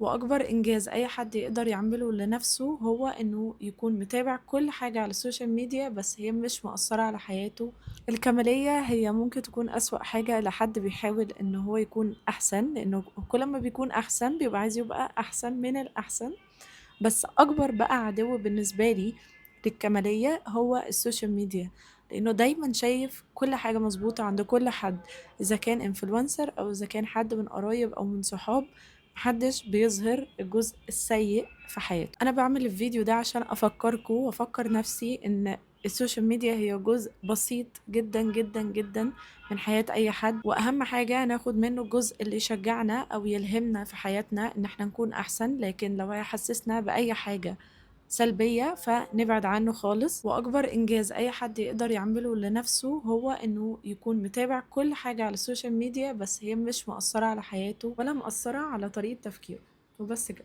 وأكبر إنجاز أي حد يقدر يعمله لنفسه هو إنه يكون متابع كل حاجة على السوشيال ميديا بس هي مش مؤثرة على حياته. الكمالية هي ممكن تكون أسوأ حاجة لحد بيحاول إن هو يكون أحسن، لأنه كل ما بيكون أحسن بيبقى عايز يبقى أحسن من الأحسن. بس أكبر بقى عدو بالنسبة لي للكمالية هو السوشيال ميديا، لأنه دايما شايف كل حاجة مظبوطة عند كل حد، إذا كان انفلونسر أو إذا كان حد من قرايب أو من صحاب. محدش بيظهر الجزء السيء في حياته. أنا بعمل الفيديو ده عشان أفكركم وأفكر نفسي إن السوشيال ميديا هي جزء بسيط جدا جدا جدا من حياة أي حد، وأهم حاجة ناخد منه الجزء اللي يشجعنا أو يلهمنا في حياتنا إن احنا نكون أحسن، لكن لو هيحسسنا بأي حاجة سلبية فنبعد عنه خالص. وأكبر إنجاز أي حد يقدر يعمله لنفسه هو إنه يكون متابع كل حاجة على السوشيال ميديا بس هي مش مؤثرة على حياته ولا مؤثرة على طريقة تفكيره. وبس كده.